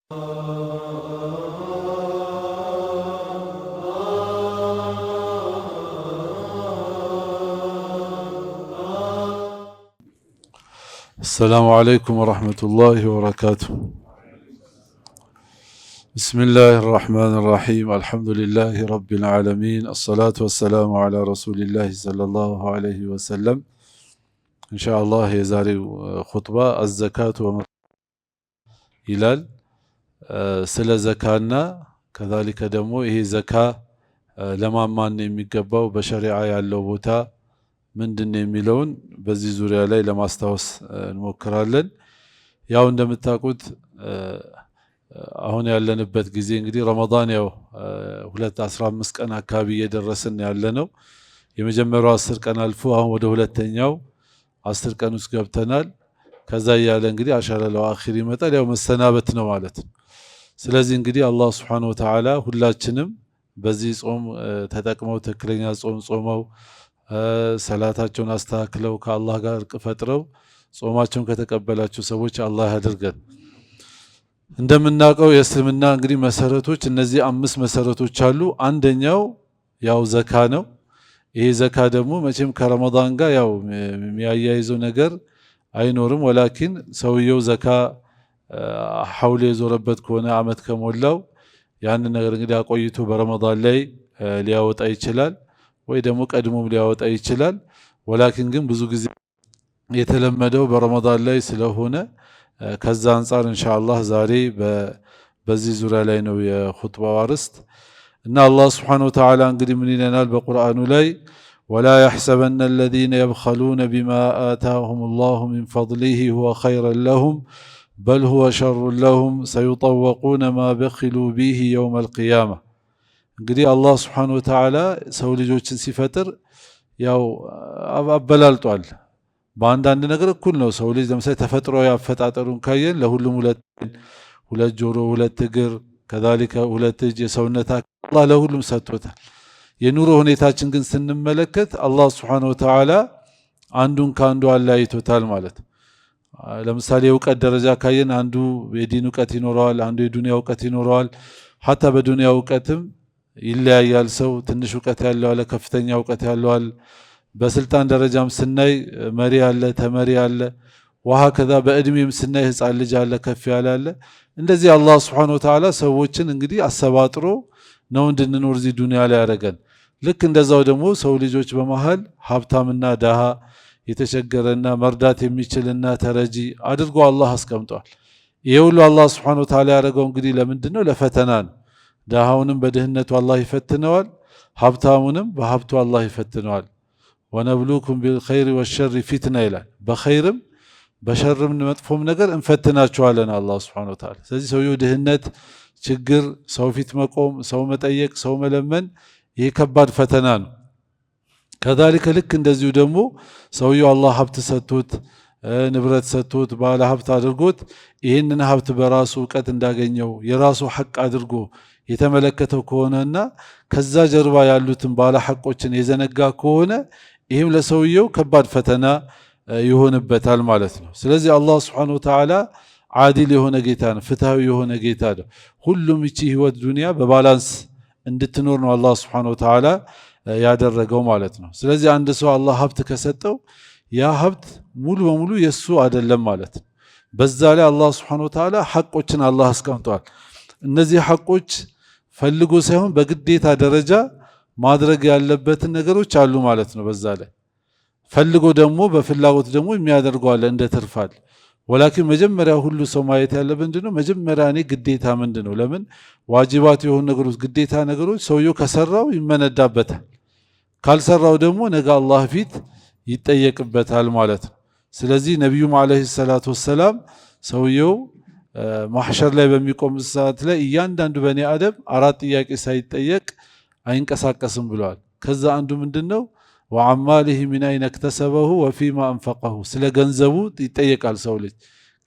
السلام عليكم ورحمة الله وبركاته. بسم الله الرحمن الرحيم. الحمد لله رب العالمين. الصلاة والسلام على رسول الله صلى الله عليه وسلم. إن شاء الله يزاري خطبة الزكاة ይላል ስለ ዘካና ከذلك ደግሞ ይሄ ዘካ ለማን ነው የሚገባው በሸሪዓ ያለው ቦታ ምንድነው የሚለውን በዚህ ዙሪያ ላይ ለማስታወስ እንሞክራለን። ያው እንደምታውቁት አሁን ያለንበት ጊዜ እንግዲህ ረመዳን ያው 2-15 ቀን አካባቢ እየደረስን ያለነው የመጀመሪያው 10 ቀን አልፎ አሁን ወደ ሁለተኛው 10 ቀን ውስጥ ገብተናል። ከዛ ያለ እንግዲህ አሻራለው አኺር ይመጣል ያው መሰናበት ነው ማለት ነው። ስለዚህ እንግዲህ አላህ Subhanahu Wa Ta'ala ሁላችንም በዚህ ጾም ተጠቅመው ትክክለኛ ጾም ጾመው ሰላታቸውን አስተካክለው ከአላህ ጋር እርቅ ፈጥረው ጾማቸውን ከተቀበላቸው ሰዎች አላህ ያድርገን። እንደምናውቀው የእስልምና እንግዲህ መሰረቶች እነዚህ 5 መሰረቶች አሉ። አንደኛው ያው ዘካ ነው። ይሄ ዘካ ደግሞ መቼም ከረመዳን ጋር ያው የሚያያይዘው ነገር አይኖርም። ወላኪን ሰውየው ዘካ ሐውል የዞረበት ከሆነ አመት ከሞላው ያን ነገር እንግዲህ አቆይቶ በረመዳን ላይ ሊያወጣ ይችላል ወይ ደግሞ ቀድሞም ሊያወጣ ይችላል። ወላኪን ግን ብዙ ጊዜ የተለመደው በረመዳን ላይ ስለሆነ ከዛ አንፃር ኢንሻአላህ ዛሬ በዚህ ዙሪያ ላይ ነው የኹጥባው አርዕስት እና አላህ Subhanahu Wa Ta'ala እንግዲህ ምን ይለናል በቁርአኑ ላይ ولا يحسبن الذين يبخلون بما آتاهم الله من فضله هو خيرا لهم بل هو شر لهم سيطوقون ما بخلوا به يوم القيامة እንግዲህ አላህ Subhanahu Wa Ta'ala ሰው ልጆችን ሲፈጥር ያው አበላልጧል። በአንዳንድ ነገር እኩል ነው። ሰው ልጅ ለምሳሌ ተፈጥሮ ያፈጣጠሩን ካየን ለሁሉም ሁለት ጆሮ ሁለት እግር ከذلك ሁለት እጅ የሰውነት አላህ ለሁሉም ሰጥቶታል። የኑሮ ሁኔታችን ግን ስንመለከት አላህ Subhanahu Wa Ta'ala አንዱን ካንዱ አለያይቶታል ማለት ነው። ለምሳሌ የእውቀት ደረጃ ካየን አንዱ የዲን እውቀት ይኖረዋል፣ አንዱ የዱንያ እውቀት ይኖረዋል። ሐታ በዱንያ እውቀትም ይለያያል። ሰው ትንሽ እውቀት ያለው አለ፣ ከፍተኛ እውቀት ያለው አለ። በስልጣን ደረጃም ስናይ መሪ አለ፣ ተመሪ አለ። ወሃከዛ በእድሜም ስናይ ህፃን ልጅ አለ፣ ከፍ ያለ አለ። እንደዚህ አላህ Subhanahu Wa Ta'ala ሰዎችን እንግዲህ አሰባጥሮ ነው እንድንኖር እዚህ ዱንያ ላይ ያደረገን። ልክ እንደዛው ደግሞ ሰው ልጆች በመሃል ሀብታምና ደሃ የተቸገረና መርዳት የሚችልና ተረጂ አድርጎ አላህ አስቀምጧል። ይሄ ሁሉ አላህ Subhanahu Wa Ta'ala ያደረገው እንግዲህ ለምንድነው? ለፈተና ነው። ደሃውንም በድህነቱ አላህ ይፈትነዋል፣ ሀብታሙንም በሀብቱ አላህ ይፈትነዋል። ወነብሉኩም ቢልኸይሪ ወሸሪ ፊትና ይላል። በኸይርም በሸርም መጥፎም ነገር እንፈትናቸዋለን አላህ Subhanahu Wa Ta'ala። ስለዚህ ሰውየው ድህነት፣ ችግር፣ ሰው ፊት መቆም፣ ሰው መጠየቅ፣ ሰው መለመን ይሄ ከባድ ፈተና ነው። ከذلك ልክ እንደዚሁ ደግሞ ሰውየው አላህ ሀብት ሰጥቶት ንብረት ሰጥቶት ባለ ሀብት አድርጎት ይህንን ሀብት በራሱ እውቀት እንዳገኘው የራሱ ሐቅ አድርጎ የተመለከተው ከሆነና ከዛ ጀርባ ያሉትን ባለ ሐቆችን የዘነጋ ከሆነ ይህም ለሰውየው ከባድ ፈተና ይሆንበታል ማለት ነው። ስለዚህ አላህ Subhanahu Wa Ta'ala ዓዲል የሆነ ጌታ ነው፣ ፍትሃዊ የሆነ ጌታ ነው። ሁሉም እቺ ህይወት ዱንያ በባላንስ እንድትኖር ነው አላህ Subhanahu Wa Ta'ala ያደረገው ማለት ነው። ስለዚህ አንድ ሰው አላህ ሀብት ከሰጠው ያ ሀብት ሙሉ በሙሉ የሱ አይደለም ማለት ነው። በዛ ላይ አላህ Subhanahu Wa Ta'ala ሐቆችን አላህ አስቀምጧል። እነዚህ ሐቆች ፈልጎ ሳይሆን በግዴታ ደረጃ ማድረግ ያለበትን ነገሮች አሉ ማለት ነው። በዛ ላይ ፈልጎ ደግሞ በፍላጎት ደግሞ የሚያደርገው አለ እንደ ትርፋል። ወላኪን መጀመሪያ ሁሉ ሰው ማየት ያለበት ምንድነው? መጀመሪያ እኔ ግዴታ ምንድነው? ለምን ዋጅባት የሆኑ ነገሮች ግዴታ ነገሮች ሰውየው ከሰራው ይመነዳበታል፣ ካልሰራው ደግሞ ነገ አላህ ፊት ይጠየቅበታል ማለት ነው። ስለዚህ ነብዩም አለይሂ ሰላቱ ወሰላም ሰውየው ማህሸር ላይ በሚቆም ሰዓት ላይ እያንዳንዱ በኒ አደም 4 ጥያቄ ሳይጠየቅ አይንቀሳቀስም ብለዋል። ከዛ አንዱ ምንድነው? ወአማሊሂ ሚን አይነ እክተሰበሁ ወፊማ አንፈቀሁ። ስለ ገንዘቡ ይጠየቃል። ሰው ልጅ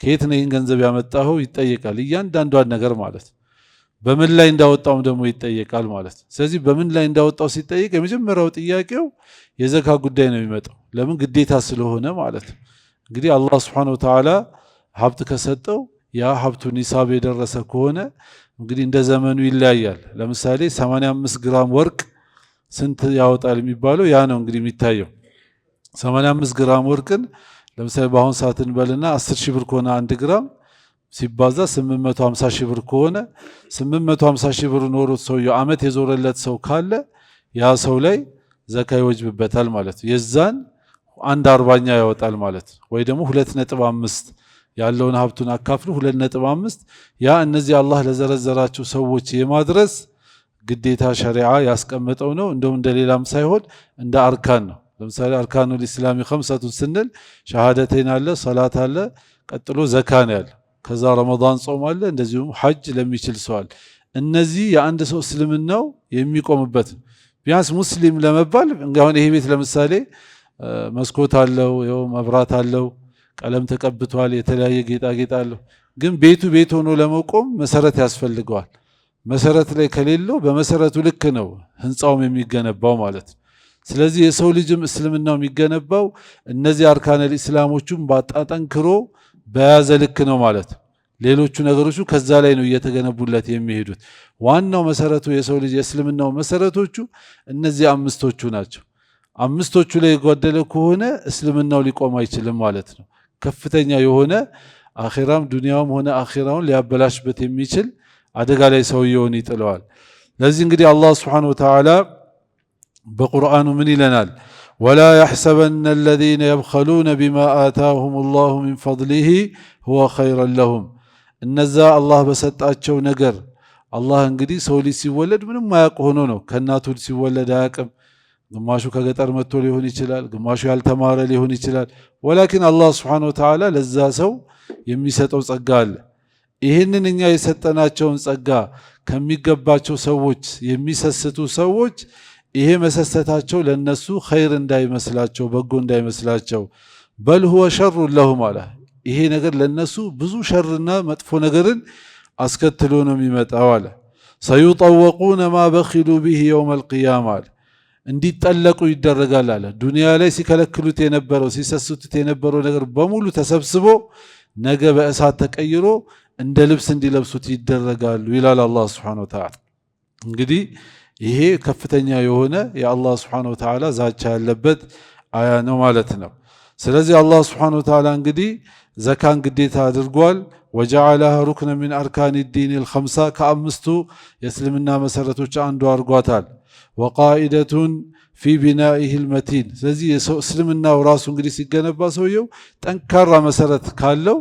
ከየት ነው ይህን ገንዘብ ያመጣኸው ይጠየቃል። እያንዳንዷን ነገር ማለት በምን ላይ እንዳወጣው ደግሞ ይጠየቃል ማለት። ስለዚህ በምን ላይ እንዳወጣው ሲጠየቅ የመጀመሪያው ጥያቄው የዘካ ጉዳይ ነው የሚመጣው። ለምን? ግዴታ ስለሆነ ማለት። እንግዲህ አላህ Subhanahu Wa Ta'ala ሀብት ከሰጠው ያ ሀብቱ ኒሳብ የደረሰ ከሆነ እንግዲህ እንደ ዘመኑ ይለያያል። ለምሳሌ 85 ግራም ወርቅ ስንት ያወጣል የሚባለው ያ ነው እንግዲህ የሚታየው። 85 ግራም ወርቅን ለምሳሌ በአሁን ሰዓት እንበልና 10 ሺህ ብር ከሆነ 1 ግራም ሲባዛ 850 ሺህ ብር ከሆነ 850 ሺህ ብር ኖሮት ሰውየው ዓመት የዞረለት ሰው ካለ ያ ሰው ላይ ዘካ ይወጅብበታል ማለት ነው። የዛን 1/40 ያወጣል ማለት ነው። ወይ ደግሞ 2.5 ያለውን ሀብቱን አካፍሉ 2.5 ያ እነዚህ አላህ ለዘረዘራቸው ሰዎች የማድረስ ግዴታ ሸሪዓ ያስቀመጠው ነው። እንደውም እንደሌላም ሳይሆን እንደ አርካን ነው። ለምሳሌ አርካኑል ኢስላሚ ኸምሰቱን ስንል ሸሃደተይን አለ፣ ሰላት አለ፣ ቀጥሎ ዘካ ነው ያለ፣ ከዛ ረመዳን ጾም አለ፣ እንደዚሁም ሐጅ ለሚችል ሰው አለ። እነዚህ የአንድ ሰው እስልምናው የሚቆምበት ቢያንስ ሙስሊም ለመባል አሁን ይሄ ቤት ለምሳሌ መስኮት አለው፣ ይኸው መብራት አለው፣ ቀለም ተቀብቷል፣ የተለያየ ጌጣጌጥ አለው። ግን ቤት ሆኖ ለመቆም መሰረት ያስፈልገዋል። መሰረት ላይ ከሌለው በመሰረቱ ልክ ነው ህንፃውም የሚገነባው ማለት ነው። ስለዚህ የሰው ልጅም እስልምናው የሚገነባው እነዚህ አርካነል ኢስላሞቹም ባጣጠንክሮ በያዘ ልክ ነው ማለት ነው። ሌሎቹ ነገሮቹ ከዛ ላይ ነው እየተገነቡለት የሚሄዱት። ዋናው መሰረቱ የሰው ልጅ የእስልምናው መሰረቶቹ እነዚህ አምስቶቹ ናቸው። አምስቶቹ ላይ የጎደለ ከሆነ እስልምናው ሊቆም አይችልም ማለት ነው። ከፍተኛ የሆነ አኺራም ዱንያውም ሆነ አኺራውን ሊያበላሽበት የሚችል አደጋ ላይ ሰውየውን ይጥለዋል። ለዚህ እንግዲህ አላህ ሱብሓነሁ ወተዓላ በቁርአኑ ምን ይለናል? ወላ የሕሰበነ አለዚነ የብኸሉነ ቢማ አታሁም ላሁ ሚን ፈድሊሂ ሁወ ኸይረን ለሁም። እነዛ አላህ በሰጣቸው ነገር አላህ እንግዲህ ሰው ልጅ ሲወለድ ምንም አያውቅ ሆኖ ነው። ከእናቱ ሲወለድ አያውቅም። ግማሹ ከገጠር መጥቶ ሊሆን ይችላል፣ ግማሹ ያልተማረ ሊሆን ይችላል። ወላኪን አላህ ሱብሓነሁ ወተዓላ ለዛ ሰው የሚሰጠው ጸጋ አለ። ይህንን እኛ የሰጠናቸውን ጸጋ ከሚገባቸው ሰዎች የሚሰስቱ ሰዎች ይሄ መሰሰታቸው ለነሱ ኸይር እንዳይመስላቸው በጎ እንዳይመስላቸው በል ሁወ ሸሩን ለሁም አለ። ይሄ ነገር ለነሱ ብዙ ሸርና መጥፎ ነገርን አስከትሎ ነው የሚመጣው አለ። ሰዩጠወቁነ ማ በኺሉ ቢሂ የውመል ቂያማ አለ። እንዲጠለቁ ይደረጋል አለ። ዱንያ ላይ ሲከለክሉት የነበረው ሲሰስቱት የነበረው ነገር በሙሉ ተሰብስቦ ነገ በእሳት ተቀይሮ እንደ ልብስ እንዲለብሱት ይደረጋሉ ይላል አላህ ሱብሓነሁ ወተዓላ። እንግዲህ ይሄ ከፍተኛ የሆነ የአላህ ሱብሓነሁ ወተዓላ ዛቻ ያለበት አያ ነው ማለት ነው። ስለዚህ አላህ ሱብሓነሁ ወተዓላ እንግዲህ ዘካን ግዴታ አድርጓል። ወጀዐለሃ ሩክነ ሚን አርካኒ ዲኒል ኸምሳ ከአምስቱ የእስልምና መሰረቶች አንዱ አድርጓታል። ወቃኢደቱን ፊ ቢናኢሂል መቲን። ስለዚህ እስልምናው ራሱ እንግዲህ ሲገነባ ሰውየው ጠንካራ መሰረት ካለው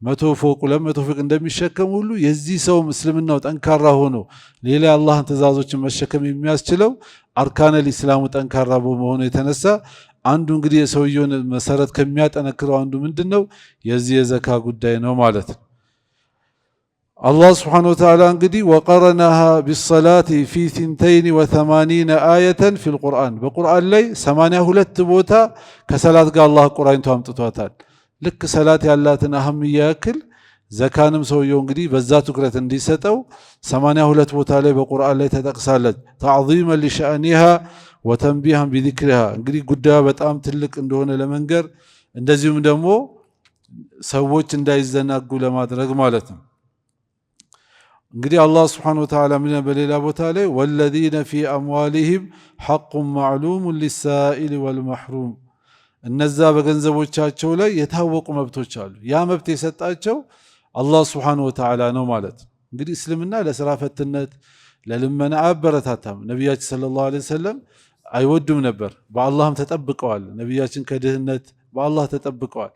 100 ፎቅ 200 ፎቅ እንደሚሸከም ሁሉ የዚህ ሰውም እስልምናው ጠንካራ ሆኖ ሌላ የአላህን ትእዛዞችን መሸከም የሚያስችለው አርካነል ኢስላሙ ጠንካራ በመሆኑ የተነሳ አንዱ እንግዲህ የሰውየውን መሰረት ከሚያጠነክረው አንዱ ምንድነው? የዚህ የዘካ ጉዳይ ነው ማለት ነው። አላህ ሱብሓነሁ ወተዓላ እንግዲህ ወቀረነሃ ቢሰላቲ ፊ 82 አየተን ፊል ቁርአን በቁርአን ላይ 82 ቦታ ከሰላት ጋር አላህ ቁርአንቱ አምጥቷታል። ልክ ሰላት ያላትን አህምያ ያክል ዘካንም ሰውየው እንግዲህ በዛ ትኩረት እንዲሰጠው 82 ቦታ ላይ በቁርአን ላይ ተጠቅሳለች። ተዕዚመን ሊሸእኒሃ ወተንቢሃን ቢዚክሪሃ እንግዲህ ጉዳዩ በጣም ትልቅ እንደሆነ ለመንገር እንደዚሁም ደግሞ ሰዎች እንዳይዘናጉ ለማድረግ ማለት ነው። እንግዲህ አላህ ሱብሓነሁ ወተዓላ ምን በሌላ ቦታ ላይ ወለዚነ ፊ አምዋሊሂም ሐቁን ማዕሉሙን ሊሳኢል ወልመሕሩም እነዛ በገንዘቦቻቸው ላይ የታወቁ መብቶች አሉ። ያ መብት የሰጣቸው አላህ ሱብሓነሁ ወተዓላ ነው ማለት ነው። እንግዲህ እስልምና ለስራ ፈትነት ለልመና አያበረታታም። ነቢያችን ሰለላሁ ዐለይሂ ወሰለም አይወዱም ነበር። በአላህም ተጠብቀዋል። ነቢያችን ከድህነት በአላህ ተጠብቀዋል፣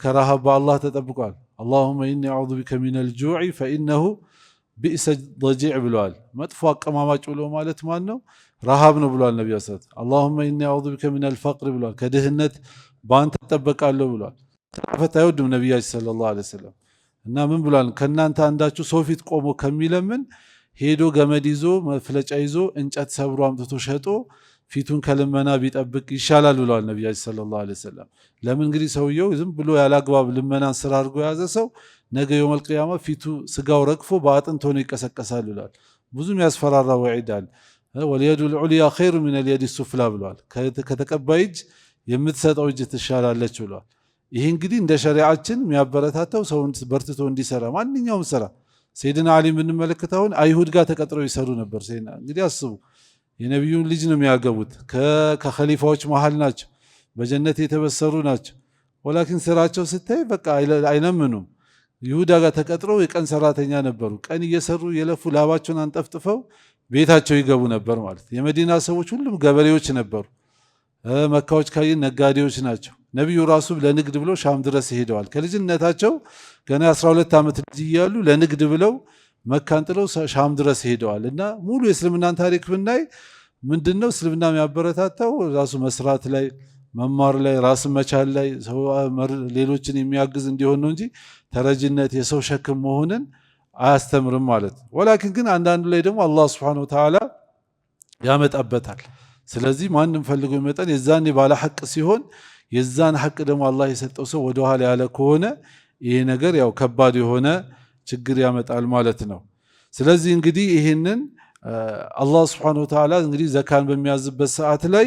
ከረሃብ በአላህ ተጠብቀዋል። አላሁመ ኢኒ አዑዙ ቢከ ሚነል ጁዕ ፈኢነሁ ቢእሰ ضጂዕ ብለዋል። መጥፎ አቀማማጭ ብሎ ማለት ማን ነው? ረሃብ ነው ብለዋል ነቢዩ ሰለላሁ ዐለይሂ ወሰለም። አላሁመ ኢኒ አዑዙ ቢከ ሚነል ፈቅር ብለዋል። ከድህነት በአንተ ተጠበቃለሁ ብለዋል። ተፈት አይወዱም ነቢያችን ሰለላሁ ዐለይሂ ወሰለም እና ምን ብሏል? ከእናንተ አንዳችሁ ሰው ፊት ቆሞ ከሚለምን ሄዶ ገመድ ይዞ መፍለጫ ይዞ እንጨት ሰብሮ አምጥቶ ሸጦ ፊቱን ከልመና ቢጠብቅ ይሻላል ብለዋል ነቢያችን ሰለላሁ ዐለይሂ ወሰለም። ለምን እንግዲህ ሰውየው ዝም ብሎ ያላግባብ ልመናን ስራ አድርጎ የያዘ ሰው ነገ የውመል ቂያማ ፊቱ ስጋው ረግፎ በአጥንት ሆኖ ይቀሰቀሳል ብለዋል። ብዙም ያስፈራራ ወዒድ አለ። ወልየዱል ዑልያ ኸይሩ ሚነል የዲ ሱፍላ ብለዋል። ከተቀባይ እጅ የምትሰጠው እጅ ትሻላለች ብለዋል። ይህ እንግዲህ እንደ ሸሪዓችን የሚያበረታታው ሰው በርትቶ እንዲሰራ ማንኛውም ስራ። ሰይድና አሊ የምንመለከተውን አይሁድ ጋር ተቀጥረው ይሰሩ ነበር። እንግዲህ አስቡ፣ የነቢዩን ልጅ ነው የሚያገቡት፣ ከኸሊፋዎች መሃል ናቸው፣ በጀነት የተበሰሩ ናቸው። ወላኪን ስራቸው ስታይ በቃ አይለምኑም። ይሁዳ ጋር ተቀጥረው የቀን ሰራተኛ ነበሩ። ቀን እየሰሩ የለፉ ላባቸውን አንጠፍጥፈው ቤታቸው ይገቡ ነበር ማለት። የመዲና ሰዎች ሁሉም ገበሬዎች ነበሩ። መካዎች ካየን ነጋዴዎች ናቸው። ነቢዩ ራሱ ለንግድ ብለው ሻም ድረስ ሄደዋል። ከልጅነታቸው ገና 12 ዓመት ልጅ እያሉ ለንግድ ብለው መካን ጥለው ሻም ድረስ ሄደዋል። እና ሙሉ የእስልምናን ታሪክ ብናይ ምንድነው እስልምና የሚያበረታታው ራሱ መስራት ላይ፣ መማር ላይ፣ ራስን መቻል ላይ፣ ሌሎችን የሚያግዝ እንዲሆን ነው እንጂ ተረጅነት የሰው ሸክም መሆንን አያስተምርም ማለት ነው። ወላኪን ግን አንዳንዱ ላይ ደግሞ አላህ ሱብሓነሁ ወተዓላ ያመጣበታል። ስለዚህ ማንም ፈልጎ ይመጣል። የዛን ባለ ሐቅ ሲሆን የዛን ሐቅ ደግሞ አላህ የሰጠው ሰው ወደ ኋላ ያለ ከሆነ ይሄ ነገር ያው ከባድ የሆነ ችግር ያመጣል ማለት ነው። ስለዚህ እንግዲህ ይሄንን አላህ ሱብሓነሁ ወተዓላ እንግዲህ ዘካን በሚያዝበት ሰዓት ላይ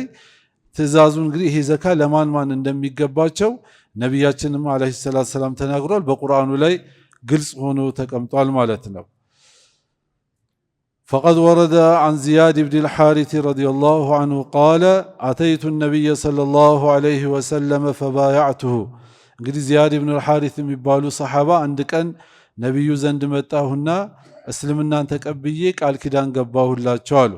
ትእዛዙ እንግዲህ ይሄ ዘካ ለማን ማን እንደሚገባቸው ነቢያችንም አለይሂ ሰላቱ ሰላም ተናግሯል። በቁርአኑ ላይ ግልጽ ሆኖ ተቀምጧል ማለት ነው። فقد ورد عن زياد بن الحارث رضي الله عنه قال أتيت النبي صلى الله عليه وسلم فبايعته እንግዲህ ዚያድ ብን الحارث የሚባሉ ሰሐባ አንድ ቀን ነብዩ ዘንድ መጣሁና እስልምናን ተቀብዬ ቃል ኪዳን ገባሁላቸው አሉ።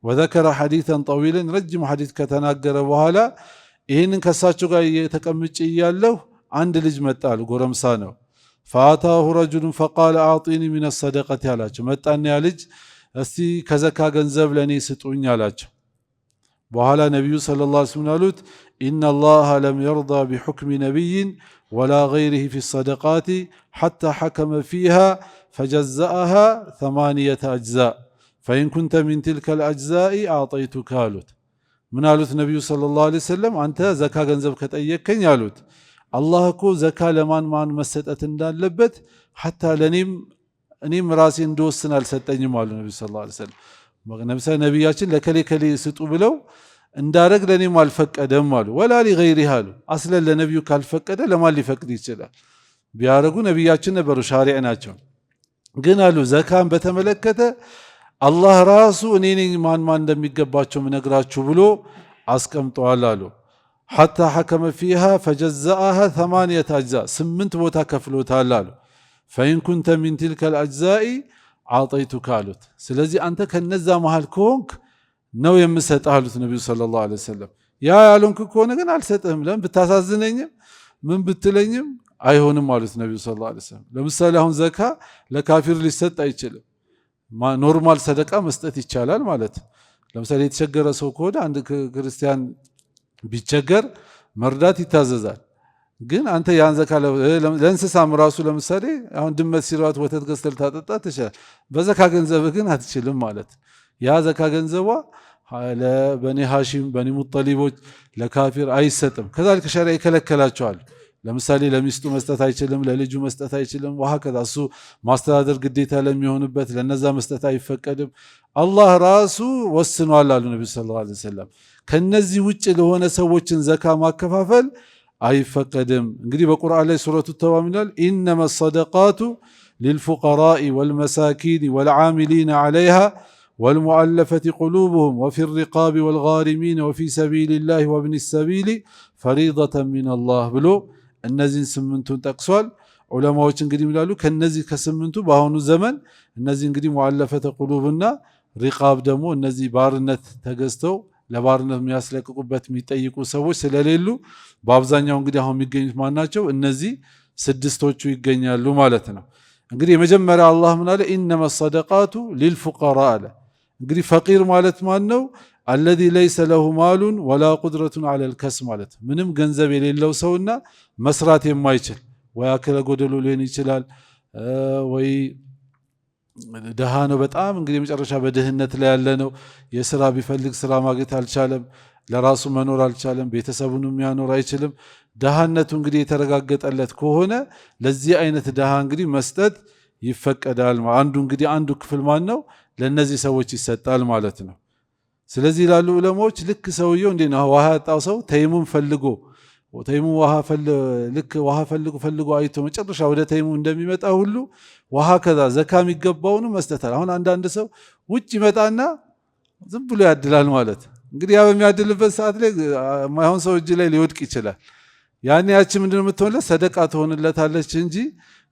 وذكر حديثا طويلا ረጅም ሐዲስ ከተናገረ በኋላ ይሄንን ከሳቸው ጋር የተቀምጬ ያለው አንድ ልጅ መጣሉ፣ ጎረምሳ ነው። فاتاه رجل فقال اعطيني من الصدقه ያላቸው መጣና ያ ልጅ እስቲ ከዘካ ገንዘብ ለኔ ስጡኝ አላቸው። በኋላ ነብዩ ሰለላሁ ዐለይሂ ወሰለም አሉት ان الله لم يرضى بحكم نبي ولا غيره في الصدقات حتى حكم فيها فجزأها 8 أجزاء فإن كنت من تلك الأجزاء أعطيتك አሉት። ምን አሉት ነብዩ ሰለላሁ ዐለይሂ ወሰለም አንተ ዘካ ገንዘብ ከጠየቀኝ አሉት አላህ እኮ ዘካ ለማን ማን መሰጠት እንዳለበት ሐታ እኔም ራሴ እንደወስን አልሰጠኝም አሉ ነብዩ ሰለላሁ ዐለይሂ ወሰለም። ነብያችን ለከሌ ከሌ ስጡ ብለው እንዳረግ ለኔም አልፈቀደም አሉ። ወላ ለገይሪህ አሉ። አስለን ለነብዩ ካልፈቀደ ለማን ሊፈቅድ ይችላል? ቢያረጉ ነብያችን ነበሩ፣ ሻሪዕ ናቸው። ግን አሉ ዘካን በተመለከተ አላህ ራሱ እኔ ነኝ ማን ማን እንደሚገባቸው ምነግራችሁ ብሎ አስቀምጧል አሉ። ሐታ ሐከመ ፊሃ ፈጀዘአሃ 8 أجزاء 8 ቦታ ከፍሎታል አሉ። ፈኢን ኩንተ ሚን ትልከ አልአጅዛኢ አዕጠይቱከ አሉት። ስለዚህ አንተ ከነዛ መሃል ከሆንክ ነው የምሰጥህ አሉት ነቢዩ ሰለላሁ ዐለይሂ ወሰለም። ያ ያልሆንክ ከሆነ ግን አልሰጥህም፣ ለምን ብታሳዝነኝም ምን ብትለኝም አይሆንም አሉት ነቢዩ ሰለላሁ ዐለይሂ ወሰለም። ለምሳሌ አሁን ዘካ ለካፊር ሊሰጥ አይችልም። ኖርማል ሰደቃ መስጠት ይቻላል ማለት። ለምሳሌ የተቸገረ ሰው ከሆነ አንድ ክርስቲያን ቢቸገር መርዳት ይታዘዛል። ግን አንተ ያን ዘካ ለእንስሳም ራሱ ለምሳሌ አሁን ድመት ሲሯት ወተት ገዝተህ ልታጠጣ ትችላለህ። በዘካ ገንዘብ ግን አትችልም ማለት። ያ ዘካ ገንዘቧ ለበኒ ሃሺም በኒ ሙጠሊቦች ለካፊር አይሰጥም። ከዛልክ ሸሪዓ ይከለከላቸዋል። ለምሳሌ ለሚስቱ መስጠት አይችልም፣ ለልጁ መስጠት አይችልም። ወሃከዛ እሱ ማስተዳደር ግዴታ ለሚሆንበት ለነዛ መስጠት አይፈቀድም። አላህ ራሱ ወስኗል አሉ ነብዩ ሰለላሁ ዐለይሂ ወሰለም። ከነዚህ ውጭ ለሆነ ሰዎችን ዘካ ማከፋፈል አይፈቀድም። እንግዲህ በቁርአን ላይ ሱረቱ ተውባ ይላል ኢነማ ሰደቃቱ ሊልፉቀራኢ ወልመሳኪን ወልዓሚሊን ዐለይሃ ወልሙዐለፈቲ ቁሉብሁም ወፊ ሪቃቢ ወልጋሪሚን ወፊ ሰቢሊላሂ ወብኒ ሰቢሊ ፈሪደተን ሚነላህ ብሎ እነዚህን 8ቱን ጠቅሷል። ዑለማዎች እንግዲህ ይላሉ ከነዚህ ከ8ቱ በአሁኑ ዘመን እነዚህ እንግዲህ ሙዐለፈተ ቁሉብና ሪቃብ ደግሞ እነዚህ ባርነት ተገዝተው ለባርነት የሚያስለቅቁበት የሚጠይቁ ሰዎች ስለሌሉ በአብዛኛው እንግዲህ አሁን የሚገኙት ማናቸው? እነዚህ 6ቶቹ ይገኛሉ ማለት ነው። እንግዲህ የመጀመሪያ አላህ ምን አለ? ኢነማ ሰደቃቱ ሊልፉቀራ አለ። እንግዲህ ፈቂር ማለት ማን ነው? አለዚ ለይሰ ለሁ ማሉን ወላ ቁድረቱን ዐለል ከስብ ማለት ምንም ገንዘብ የሌለው ሰውና መስራት የማይችል ወይ አከለ ጎደሎ ሊሆን ይችላል ወይ ደሃ ነው። በጣም እንግዲህ መጨረሻ በድህነት ላይ ያለ ነው። የስራ ቢፈልግ ስራ ማግኘት አልቻለም፣ ለራሱ መኖር አልቻለም፣ ቤተሰቡንም የሚያኖር አይችልም። ደሃነቱ እንግዲህ የተረጋገጠለት ከሆነ ለዚህ አይነት ደሃ እንግዲህ መስጠት ይፈቀዳል። አንዱ ክፍል ማን ነው? ለነዚህ ሰዎች ይሰጣል ማለት ነው። ስለዚህ ላሉ ዑለማዎች ልክ ሰውየው እንዴ ነው ውሃ ያጣው ሰው ተይሙም ፈልጎ ተይሙ ልክ ውሃ ፈልጎ አይቶ መጨረሻ ወደ ተይሙ እንደሚመጣ ሁሉ ውሃ ከዛ ዘካ የሚገባውን መስጠታል። አሁን አንዳንድ ሰው ውጭ ይመጣና ዝም ብሎ ያድላል ማለት እንግዲህ ያ በሚያድልበት ሰዓት ላይ ማይሆን ሰው እጅ ላይ ሊወድቅ ይችላል። ያኔ ያቺ ምንድነው የምትሆንለት? ሰደቃ ትሆንለታለች እንጂ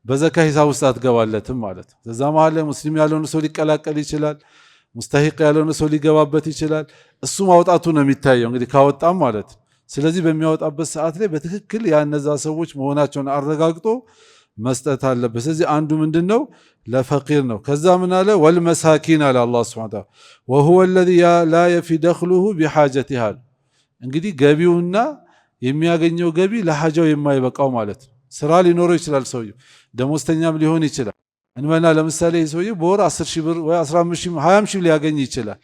በዘካ ሂሳብ ውስጥ አትገባለትም ማለት ነው። ከዛ መሃል ላይ ሙስሊም ያልሆነ ሰው ሊቀላቀል ይችላል። ሙስተሂቅ ያልሆነ ሰው ሊገባበት ይችላል። እሱ ማውጣቱ ነው የሚታየው እንግዲህ ካወጣም ማለት ነው። ስለዚህ በሚያወጣበት ሰዓት ላይ በትክክል ያነዛ ሰዎች መሆናቸውን አረጋግጦ መስጠት አለበት። ስለዚህ አንዱ ምንድነው? ለፈቂር ነው። ከዛ ምን አለ? ወልመሳኪን አለ አላህ ሱብሓነሁ ወተዓላ ወሁወ الذي لا يفي دخله بحاجتها። እንግዲህ ገቢውና የሚያገኘው ገቢ ለሐጃው የማይበቃው ማለት ነው። ስራ ሊኖረው ይችላል፣ ሰውየው ደሞዝተኛም ሊሆን ይችላል። እንመና ለምሳሌ ሰውየው በወር 10 ሺህ ብር ወይ 15 ሺህ 20 ሺህ ሊያገኝ ይችላል።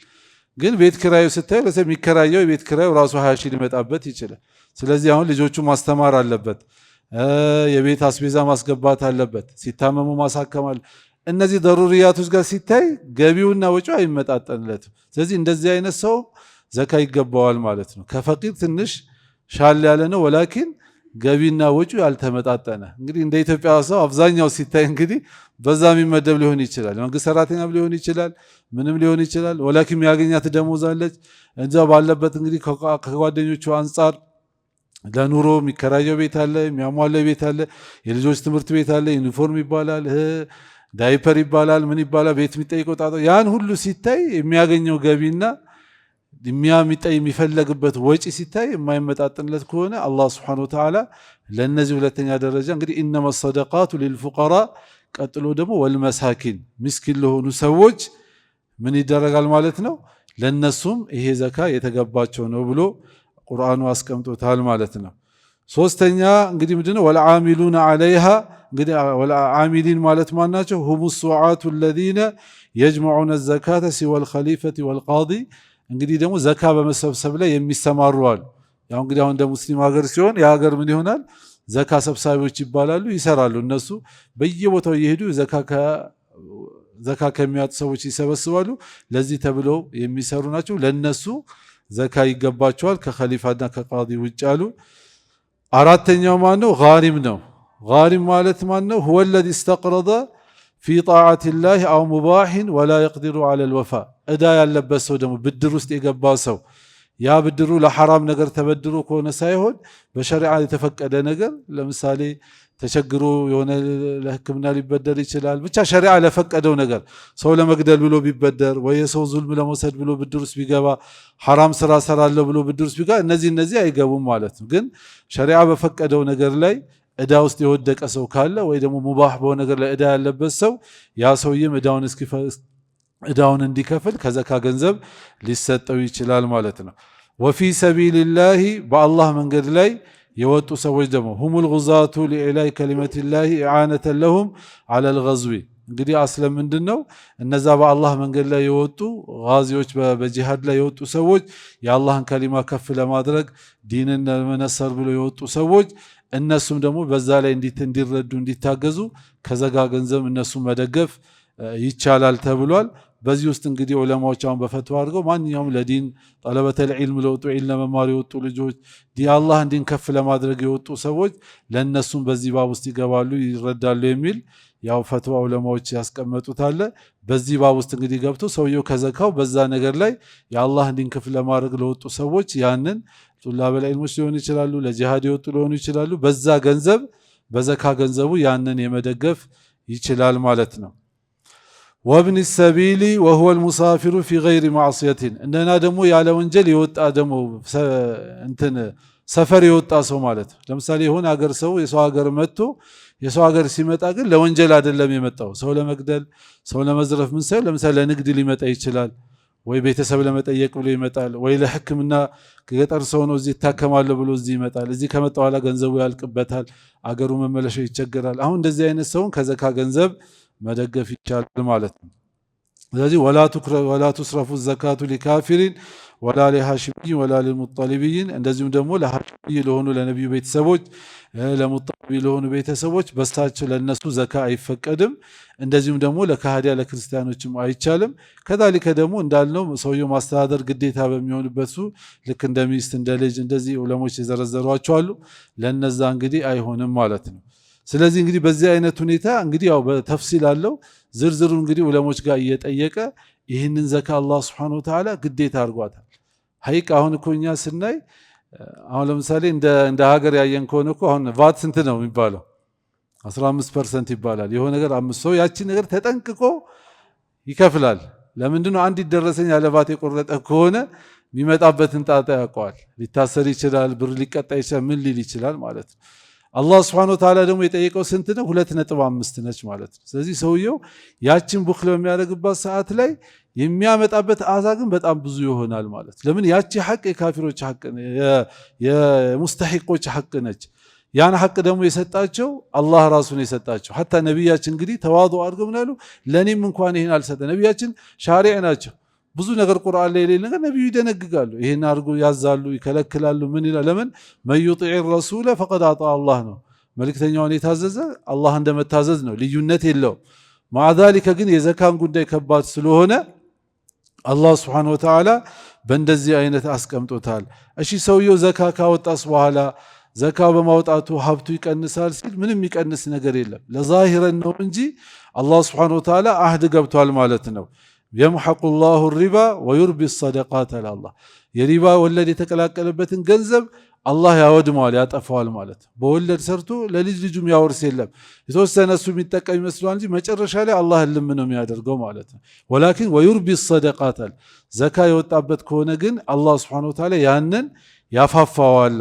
ግን ቤት ኪራዩ ስታይ ለሰው የሚከራየው የቤት ኪራዩ ራሱ 20 ሺህ ሊመጣበት ይችላል። ስለዚህ አሁን ልጆቹ ማስተማር አለበት፣ የቤት አስቤዛ ማስገባት አለበት፣ ሲታመሙ ማሳከም አለ። እነዚህ ደሩሪያቶች ጋር ሲታይ ገቢውና ወጪው አይመጣጠንለትም። ስለዚህ እንደዚህ አይነት ሰው ዘካ ይገባዋል ማለት ነው። ከፈቂር ትንሽ ሻል ያለ ነው፣ ወላኪን ገቢና ወጪው ያልተመጣጠነ። እንግዲህ እንደ ኢትዮጵያ ሰው አብዛኛው ሲታይ እንግዲህ በዛ የሚመደብ ሊሆን ይችላል፣ መንግስት ሰራተኛም ሊሆን ይችላል፣ ምንም ሊሆን ይችላል። ወላኪን የሚያገኛት ደሞዝ አለች እዛው ባለበት። እንግዲህ ከጓደኞቹ አንጻር ለኑሮ የሚከራየው ቤት አለ፣ የሚያሟለው ቤት አለ፣ የልጆች ትምህርት ቤት አለ፣ ዩኒፎርም ይባላል፣ ዳይፐር ይባላል፣ ምን ይባላል፣ ቤት የሚጠይቀው ጣጣ፣ ያን ሁሉ ሲታይ የሚያገኘው ገቢና የሚፈለግበት ወጪ ሲታይ የማይመጣጥንለት ከሆነ አላህ ሱብሓነሁ ወተዓላ ለነዚህ ሁለተኛ ደረጃ እንግዲህ ኢነማ ሰደቃቱ ሊልፉቀራ፣ ቀጥሎ ደግሞ ወልመሳኪን ምስኪን ለሆኑ ሰዎች ምን ይደረጋል ማለት ነው። ለነሱም ይሄ ዘካ የተገባቸው ነው ብሎ ቁርአኑ አስቀምጦታል ማለት ነው። ሶስተኛ እንግዲህ ምንድነው? ወልዓሚሉነ ዐለይሃ። እንግዲህ ወልዓሚሊን ማለት ማን ናቸው? ሁሙ ሱዓቱ الذين يجمعون الزكاة سوى الخليفة والقاضي። እንግዲህ ደግሞ ዘካ በመሰብሰብ ላይ የሚሰማሩ አሉ። ያው እንግዲህ አሁን እንደ ሙስሊም ሀገር ሲሆን የሀገር ምን ይሆናል? ዘካ ሰብሳቢዎች ይባላሉ፣ ይሰራሉ። እነሱ በየቦታው እየሄዱ ዘካ ከሚያጡ ሰዎች ይሰበስባሉ። ለዚህ ተብለው የሚሰሩ ናቸው። ለነሱ ዘካ ይገባቸዋል ከኸሊፋና ከቃዲ ውጭ አሉ። አራተኛው ማን ነው? ጋሪም ነው። ጋሪም ማለት ማን ነው? هو الذي استقرض في طاعة الله أو مباح ولا يقدر على الوفاء። እዳ ያለበት ሰው ደግሞ ብድር ውስጥ የገባ ሰው ያ ብድሩ ለሐራም ነገር ተበድሮ ከሆነ ሳይሆን በሸሪዓ የተፈቀደ ነገር፣ ለምሳሌ ተቸግሮ የሆነ ለሕክምና ሊበደር ይችላል። ብቻ ሸሪዓ ለፈቀደው ነገር ሰው ለመግደል ብሎ ቢበደር ወይ የሰው ዙልም ለመውሰድ ብሎ ብድር ውስጥ ቢገባ፣ ሐራም ስራ ሰራለሁ ብሎ ብድር ውስጥ ቢገባ፣ እነዚህ አይገቡም ማለት ነው። ግን ሸሪዓ በፈቀደው ነገር ላይ እዳ ውስጥ የወደቀ ሰው ካለ ወይ ደግሞ ሙባህ በሆነ ነገር ላይ እዳ ያለበት ሰው ያ ሰውዬም እዳውን እንዲከፍል ከዘካ ገንዘብ ሊሰጠው ይችላል ማለት ነው። ወፊ ሰቢልላሂ በአላህ መንገድ ላይ የወጡ ሰዎች ደግሞ ሁሙል ጉዛቱ ሊኢላይ ከሊመቲላሂ ኢዓነተን ለሁም ዐለል ገዝዊ። እንግዲህ አስለም ምንድን ነው? እነዛ በአላህ መንገድ ላይ የወጡ ጋዚዎች፣ በጂሃድ ላይ የወጡ ሰዎች የአላህን ከሊማ ከፍ ለማድረግ ዲንን ለመነሰር ብሎ የወጡ ሰዎች እነሱም ደግሞ በዛ ላይ እንዲረዱ እንዲታገዙ ከዘካ ገንዘብ እነሱ መደገፍ ይቻላል ተብሏል። በዚህ ውስጥ እንግዲህ ዑለማዎች አሁን በፈትዋ አድርገው ማንኛውም ለዲን ጠለበተል ዒልም ለወጡ ዒልም ለመማር የወጡ ልጆች አላህ ዲን ከፍ ለማድረግ የወጡ ሰዎች ለነሱም በዚህ ባብ ውስጥ ይገባሉ ይረዳሉ የሚል ያው ፈትዋ ዑለማዎች ያስቀመጡት አለ። በዚህ ባብ ውስጥ እንግዲህ ገብቶ ሰውየው ከዘካው በዛ ነገር ላይ የአላህ ዲን ከፍ ለማድረግ ለወጡ ሰዎች ያንን ጡላበል ዒልሞች ሊሆኑ ይችላሉ፣ ለጂሃድ የወጡ ሊሆኑ ይችላሉ። በዛ ገንዘብ በዘካ ገንዘቡ ያንን የመደገፍ ይችላል ማለት ነው። ወብን ሰቢሊ ወሁወ ልሙሳፊሩ ፊ ገይሪ ማዕስየትን። እንደና ደግሞ ያለ ወንጀል የወጣ ደግሞ ሰፈር የወጣ ሰው ማለት ነው። ለምሳሌ የሆነ ሀገር ሰው የሰው ሀገር መጥቶ የሰው ሀገር ሲመጣ ግን ለወንጀል አይደለም የመጣው፣ ሰው ለመግደል ሰው ለመዝረፍ ምን ሳይሆን ለምሳሌ ለንግድ ሊመጣ ይችላል፣ ወይ ቤተሰብ ለመጠየቅ ብሎ ይመጣል፣ ወይ ለሕክምና ገጠር ሰው ነው እዚህ ይታከማለሁ ብሎ እዚህ ይመጣል። እዚህ ከመጣ በኋላ ገንዘቡ ያልቅበታል፣ አገሩ መመለሻው ይቸገራል። አሁን እንደዚህ አይነት ሰውን ከዘካ ገንዘብ መደገፍ ይቻላል ማለት ነው። ስለዚህ ወላ ቱስረፉ ዘካቱ ሊካፊሪን ወላ ሊሃሽሚይ ወላ ሊልሙጠሊቢይን እንደዚሁም ደግሞ ለሃሽሚይ ለሆኑ ለነቢዩ ቤተሰቦች ለሙጠሊቢ ለሆኑ ቤተሰቦች በስታቸው ለነሱ ዘካ አይፈቀድም። እንደዚሁም ደግሞ ለካህዲያ ለክርስቲያኖችም አይቻልም። ከዛሊከ ደግሞ እንዳልነው ሰውየው ማስተዳደር ግዴታ በሚሆንበት ልክ እንደ ሚስት እንደ ልጅ እንደዚህ ዑለሞች የዘረዘሯቸው አሉ። ለነዛ እንግዲህ አይሆንም ማለት ነው። ስለዚህ እንግዲህ በዚህ አይነት ሁኔታ እንግዲህ ያው በተፍሲል አለው ዝርዝሩ እንግዲህ ዑለሞች ጋር እየጠየቀ ይህንን ዘካ አላህ Subhanahu Wa Ta'ala ግዴታ አድርጓታል። ሀይቅ አሁን እኮ እኛ ስናይ አሁን ለምሳሌ እንደ ሀገር ያየን ከሆነ እኮ አሁን ቫት ስንት ነው የሚባለው? 15% ይባላል። የሆነ ነገር 5 ሰው ያቺ ነገር ተጠንቅቆ ይከፍላል። ለምንድነው? አንድ ደረሰኝ ያለ ቫት የቆረጠ ከሆነ የሚመጣበትን ጣጣ ያውቀዋል። ሊታሰር ይችላል፣ ብር ሊቀጣ ይችላል፣ ምን ሊል ይችላል ማለት ነው። አላህ Subhanahu Wa Ta'ala ደግሞ የጠየቀው ስንት ነው? 2.5 ነች ማለት ነው። ስለዚህ ሰውየው ያቺን ቡክል በሚያደርግባት ሰዓት ላይ የሚያመጣበት አዛ ግን በጣም ብዙ ይሆናል ማለት። ለምን? ያቺ ሐቅ የካፊሮች ሐቅ የሙስተሂቆች ሐቅ ነች። ያን ሐቅ ደግሞ የሰጣቸው አላህ ራሱ ነው የሰጣቸው። ሐታ ነቢያችን እንግዲህ ተዋዱ አድርገው ምናሉ ለኔም እንኳን ይሄን አልሰጠ። ነቢያችን ሻሪዕ ናቸው። ብዙ ነገር ቁርአን ላይ የሌለ ነገር ነብዩ ይደነግጋሉ። ይሄን አድርጉ ያዛሉ፣ ይከለክላሉ። ምን ይላል? ለምን መዩጢዕ ረሱለ ፈቀድ አጣ አላህ ነው። መልእክተኛውን የታዘዘ አላህ እንደመታዘዝ ነው፣ ልዩነት የለውም። ማዕዛሊከ ግን የዘካን ጉዳይ ከባድ ስለሆነ አላህ Subhanahu Wa Ta'ala በእንደዚህ አይነት አስቀምጦታል። እሺ ሰውየው ዘካ ካወጣስ በኋላ ዘካ በማውጣቱ ሀብቱ ይቀንሳል ሲል ምንም የሚቀንስ ነገር የለም። ለዛሂረን ነው እንጂ አላህ Subhanahu Wa Ta'ala አህድ ገብቷል ማለት ነው። የምሐቁ ላሁ ሪባ ወዩርቢ ሰደቃት አላህ የሪባ ወለድ የተቀላቀለበትን ገንዘብ አላህ ያወድመዋል ያጠፋዋል ማለት። በወለድ ሰርቶ ለልጅ ልጁም ያወርስ የለም። የተወሰነ እሱ የሚጠቀም ይመስለዋል እንጂ መጨረሻ ላይ አላህ ልም ነው የሚያደርገው ማለት ነው። ወላኪን ወዩርቢ ሰደቃት ዘካ የወጣበት ከሆነ ግን አላህ Subhanahu Wa Ta'ala ያንን ያፋፋዋል።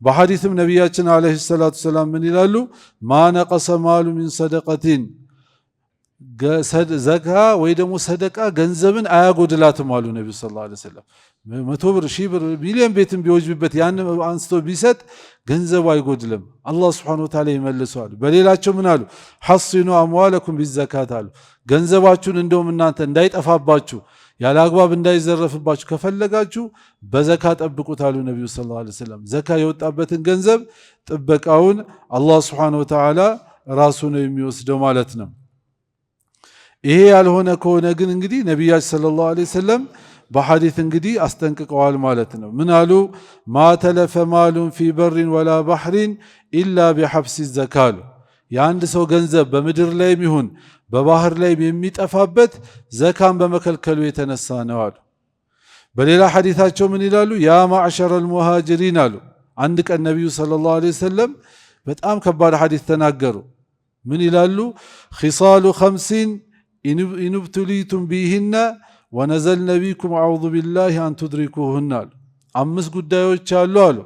በሐዲስም ነቢያችን አለይሂ ሰላቱ ሰላም ምን ይላሉ? ማ ነቀሰ ማሉ ሚን ሰደቀቲን ዘካ ወይ ደግሞ ሰደቃ ገንዘብን አያጎድላትም አሉ ነብዩ ሰለላሁ ዐለይሂ ወሰለም። 100 ብር፣ 1000 ብር፣ ሚሊዮን ቤትም ቢወጅብበት ያን አንስቶ ቢሰጥ ገንዘቡ አይጎድልም። አላህ Subhanahu Wa Ta'ala ይመልሰዋል። በሌላቸው ምን አሉ? ሐሲኑ አምዋለኩም ቢዘካት አሉ። ገንዘባችሁን እንደውም እናንተ እንዳይጠፋባችሁ ያለ አግባብ እንዳይዘረፍባችሁ ከፈለጋችሁ በዘካ ጠብቁት አሉ ነብዩ ሰለላሁ ዐለይሂ ወሰለም። ዘካ የወጣበትን ገንዘብ ጥበቃውን አላህ Subhanahu Wa Ta'ala ራሱ ነው የሚወስደው ማለት ነው። ይሄ ያልሆነ ከሆነ ግን እንግዲህ ነቢያችን ሰለላሁ ዐለይሂ ወሰለም በሐዲስ እንግዲህ አስጠንቅቀዋል ማለት ነው። ምን አሉ? ማ ተለፈ ማሉን ፊ በሪን ወላ ባህሪን ኢላ ቢሐብሲ ዘካሉ። የአንድ ሰው ገንዘብ በምድር ላይም ይሁን በባህር ላይ የሚጠፋበት ዘካን በመከልከሉ የተነሳ ነው አሉ። በሌላ ሐዲታቸው ምን ይላሉ? ያ ማዕሸረል ሙሃጅሪን አሉ። አንድ ቀን ነቢዩ ሰለላሁ ዐለይሂ ወሰለም በጣም ከባድ ሐዲስ ተናገሩ። ምን ይላሉ? ኺሳሉ ኸምሲን ኢንብቱሊቱም ቢሂነ ወነዘልነ ቢኩም አዑዙ ቢላሂ አን ቱድሪኩሁን አሉ። 5 ጉዳዮች አሉ አሉ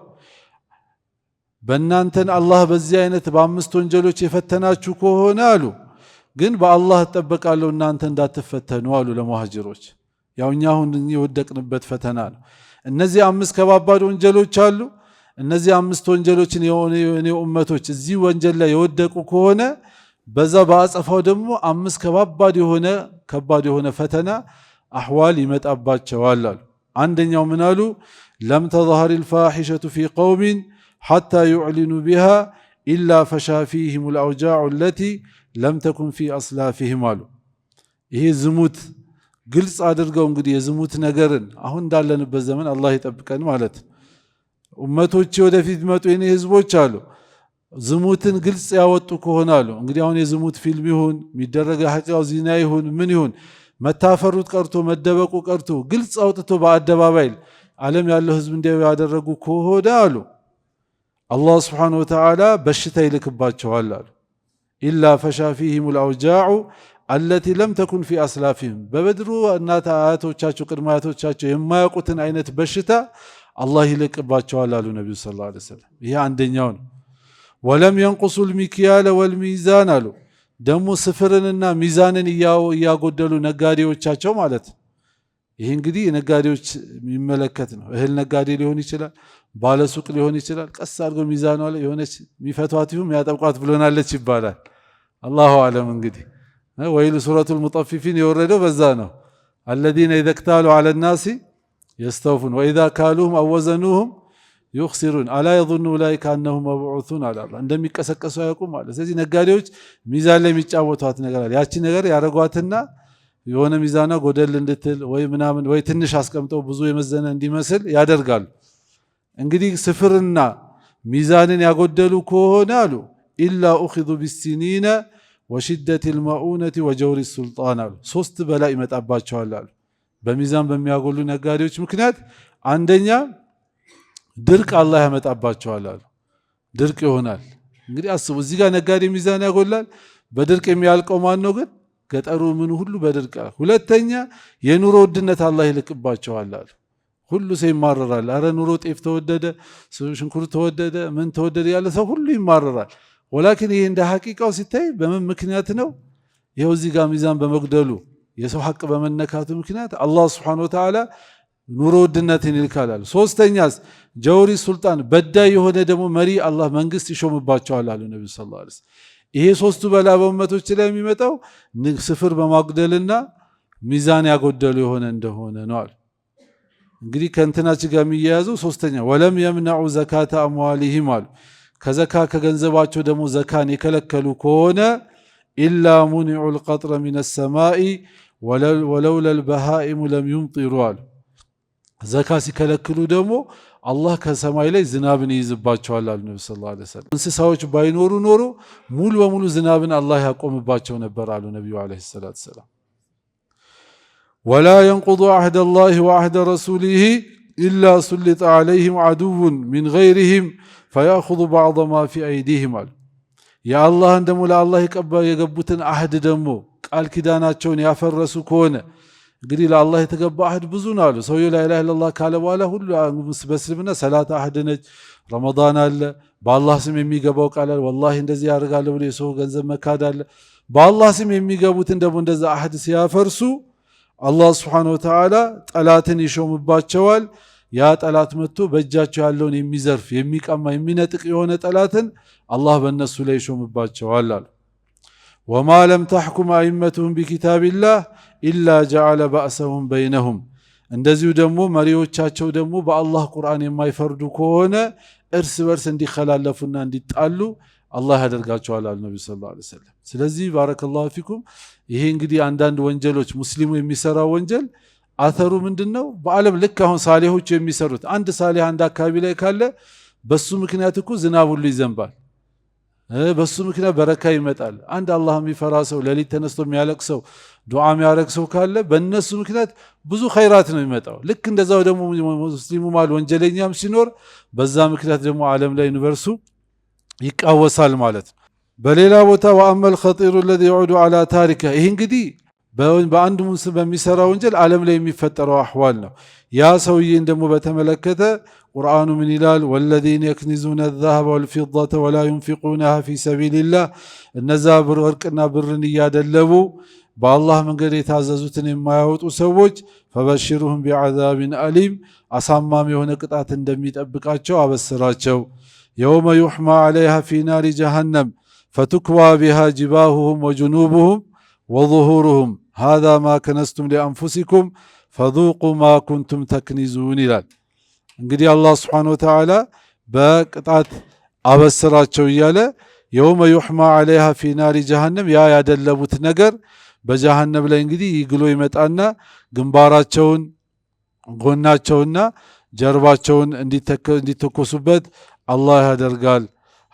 በእናንተን አላህ በዚህ አይነት በ5 ወንጀሎች የፈተናችሁ ከሆነ አሉ ግን በአላህ እጠበቃለሁ እናንተ እንዳትፈተኑ አሉ ለሙሃጅሮች። ያው እኛ አሁን የወደቅንበት ፈተና ነው። እነዚህ 5 ከባባድ ወንጀሎች አሉ። እነዚህ 5 ወንጀሎችን የኔ ኡመቶች እዚህ ወንጀል ላይ የወደቁ ከሆነ በዛ በአጸፋው ደግሞ 5 ከባድ የሆነ ፈተና አህዋል ይመጣባቸዋል አሉ። አንደኛው ምን አሉ? ለም ተظهر الفاحشة في قوم حتى يعلنوا بها إلا فشا فيهم الأوجاع التي لم تكن في أصلافهم አሉ። ይሄ ዝሙት ግልጽ አድርገው እንግዲህ የዝሙት ነገርን አሁን እንዳለንበት ዘመን አላህ ይጠብቀን ማለት ኡመቶች ወደፊት መጡ የኔ ህዝቦች አሉ ዝሙትን ግልጽ ያወጡ ከሆነ አሉ። እንግዲህ አሁን የዝሙት ፊልም ይሁን የሚደረገ ሐቂያው ዚና ይሁን ምን ይሁን መታፈሩት ቀርቶ መደበቁ ቀርቶ ግልጽ አውጥቶ በአደባባይ ዓለም ያለው ህዝብ እንዲያው ያደረጉ ከሆነ አሉ አላህ Subhanahu Wa Ta'ala በሽታ ይልክባቸዋል አሉ። ኢላ ፈሻ ፊሂም الأوجاع التي لم تكن في أسلافهم በበድሩ እናት አያቶቻቸው ቅድመ አያቶቻቸው የማያውቁትን አይነት በሽታ አላህ ይልክባቸዋል አሉ ነብዩ ሰለላሁ ዐለይሂ ወሰለም። ይሄ አንደኛው ነው። ወለም ينقص المكيال والميزان አሉ። ደግሞ ስፍርንና ሚዛንን እያጎደሉ ነጋዴዎቻቸው ማለት ነው። ይሄ እንግዲህ ነጋዴዎች የሚመለከት ነው። እህል ነጋዴ ሊሆን ይችላል፣ ባለሱቅ ሊሆን ይችላል። ቀስ አድርጎ ሚዛኗ ላይ የሆነች የሚፈቷት ይሁን ያጠብቋት ብሎናለች ይባላል። አላሁ አለም እንግዲህ ወይሉ ሱረቱል ሙጠፊፊን የወረደው በዛ ነው። الذين إذا اكتالوا على الناس يستوفون وإذا كالوهم أو وزنوهم يخسرون ألا يظن أولئك أنهم مبعوثون على الله እንደሚቀሰቀሱ ያውቁም ማለት። ስለዚህ ነጋዴዎች ሚዛን ላይ የሚጫወቷት ነገር አለ። ያቺ ነገር ያረጓትና የሆነ ሚዛና ጎደል እንድትል ወይ ምናምን ወይ ትንሽ አስቀምጠው ብዙ የመዘነ እንዲመስል ያደርጋሉ። እንግዲህ ስፍርና ሚዛንን ያጎደሉ ከሆነ አሉ ኢላ ኡኺዙ ቢሲኒነ ወሽደት ልመኡነት ወጀውሪ ሱልጣን አሉ። ሶስት በላይ ይመጣባቸዋል አሉ በሚዛን በሚያጎሉ ነጋዴዎች ምክንያት። አንደኛ ድርቅ አላህ ያመጣባቸዋል አሉ። ድርቅ ይሆናል። እንግዲህ አስቡ፣ እዚህ ጋር ነጋዴ ሚዛን ያጎላል። በድርቅ የሚያልቀው ማን ነው ግን? ገጠሩ ምን ሁሉ በድርቅ። ሁለተኛ የኑሮ ውድነት አላህ ይልቅባቸዋል አሉ። ሁሉ ሰው ይማረራል። አረ ኑሮ ጤፍ ተወደደ፣ ሽንኩርት ተወደደ፣ ምን ተወደደ ያለ ሰው ሁሉ ይማረራል። ወላኪን ይሄ እንደ ሐቂቃው ሲታይ በምን ምክንያት ነው? ይኸው እዚህ ጋር ሚዛን በመጉደሉ የሰው ሐቅ በመነካቱ ምክንያት አላህ ሱብሓነሁ ወተዓላ ኑሮ ውድነትን ይልካል። ሶስተኛስ ጀውሪ ሱልጣን፣ በዳይ የሆነ ደግሞ መሪ አላህ መንግስት ይሾምባቸዋል አሉ ነብዩ ሰለላሁ ዐለይሂ ወሰለም። ይሄ ሶስቱ በላ በኡመቶች ላይ የሚመጣው ስፍር በማጉደልና ሚዛን ያጎደሉ የሆነ እንደሆነ ነው አሉ። እንግዲህ ከእንትናችን ጋር የሚያያዘው ሶስተኛ ወለም የምነዑ ዘካተ አምዋሊሂም አሉ። ከዘካ ከገንዘባቸው ደግሞ ዘካን የከለከሉ ከሆነ ኢላ ሙኒዑ ልቀጥረ ሚነ ሰማኢ ወለውላ ልበሃኢሙ ለም ዩምጢሩ አሉ። ዘካ ሲከለክሉ ደግሞ አላህ ከሰማይ ላይ ዝናብን ይይዝባቸዋል አሉ ነቢ ሰለላሁ ዐለይሂ ወሰለም። እንስሳዎች ባይኖሩ ኖሮ ሙሉ በሙሉ ዝናብን አላህ ያቆምባቸው ነበር አሉ ነቢዩ ዐለይሂ ሰላቱ ወሰላም። ወላ የንቁዱ ዐህደ ላሂ ወዐህደ ረሱሊሂ ኢላ ሱሊጠ ዐለይሂም ዐዱውን ሚን ገይሪሂም ፈያእኹዙ በዕደ ማ ፊ አይዲሂም አሉ። የአላህን ደግሞ ለአላህ የገቡትን አህድ ደግሞ ቃል ኪዳናቸውን ያፈረሱ ከሆነ እንግዲህ ለአላህ የተገባ አህድ ብዙ ነው አሉ። ሰውየው ላኢላሃ ኢለላህ ካለ በኋላ ሁሉ በእስልምና ሰላት አህድ ነች፣ ረመዳን አለ፣ በአላህ ስም የሚገባው ቃል አለ፣ ወላሂ እንደዚህ ያደርጋለሁ ብሎ የሰው ገንዘብ መካድ አለ። በአላህ ስም የሚገቡትን ደግሞ እንደዛ አህድ ሲያፈርሱ አላህ ሱብሓነሁ ወተዓላ ጠላትን ይሾምባቸዋል። ያ ጠላት መጥቶ በእጃቸው ያለውን የሚዘርፍ የሚቀማ የሚነጥቅ የሆነ ጠላትን አላህ በእነሱ ላይ ይሾምባቸዋል አሉ። ወማ ለም ተሕኩም አኢመቱሁም ቢኪታቢላህ ኢላ ጀዐለ በእሰሁም በይነሁም። እንደዚሁ ደግሞ መሪዎቻቸው ደግሞ በአላህ ቁርአን የማይፈርዱ ከሆነ እርስ በርስ እንዲከላለፉና እንዲጣሉ አላህ ያደርጋቸዋል አሉ ነቢ ሰለላሁ ዐለይሂ ወሰለም። ስለዚህ ባረከላሁ ፊኩም ይሄ እንግዲህ አንዳንድ ወንጀሎች ሙስሊሙ የሚሰራው ወንጀል አተሩ ምንድን ነው? በዓለም ልክ አሁን ሳሌሆች የሚሰሩት አንድ ሳሌህ አንድ አካባቢ ላይ ካለ በሱ ምክንያት እኮ ዝናብ ሁሉ ይዘንባል። በሱ ምክንያት በረካ ይመጣል። አንድ አላህ የሚፈራ ሰው ሌሊት ተነስቶ የሚያለቅሰው ዱዓ የሚያደርግ ሰው ካለ በእነሱ ምክንያት ብዙ ኸይራት ነው የሚመጣው። ልክ እንደዛው ደግሞ ሙስሊሙ ማል ወንጀለኛም ሲኖር በዛ ምክንያት ደግሞ ዓለም ላይ ዩኒቨርሱ ይቃወሳል ማለት ነው። በሌላ ቦታ ወአመል ኸጢሩ ለዚ የዑዱ ዐላ ታሪከ፣ ይህ እንግዲህ በአንድ ሙስሊም በሚሰራ ወንጀል ዓለም ላይ የሚፈጠረው አሕዋል ነው። ያ ሰውዬን ደግሞ በተመለከተ ቁርአኑ ምን ይላል? ወለዚነ የክኒዙነ ዘሀበ ወልፊደተ ወላ ዩንፊቁነሃ ፊ ሰቢልላህ፣ እነዛ ወርቅና ብርን እያደለቡ በአላህ መንገድ የታዘዙትን የማያወጡ ሰዎች ፈበሽሩሁም ቢዐዛቢን አሊም፣ አሳማሚ የሆነ ቅጣት እንደሚጠብቃቸው አበስራቸው። የውመ ዩሕማ ዐለይሃ ፊ ናሪ ጀሃነም ፈቱክዋ ቢሃ ጅባሁሁም ወጅኑቡሁም ወዙሁሩሁም ሃዛ ማ ከነስቱም ሊአንፉሲኩም ፈዙቁ ማ ኩንቱም ተክኒዙን ይላል። እንግዲህ አላህ ስብሓነሁ ወተዓላ በቅጣት አበስራቸው እያለ የውመ ዩሕማ ዐለይሃ ፊ ናሪ ጀሃነም፣ ያ ያደለቡት ነገር በጀሃነም ላይ እንግዲህ ይግሎ ይመጣና ግንባራቸውን ጎናቸውና ጀርባቸውን እንዲተኮሱበት አላህ ያደርጋል።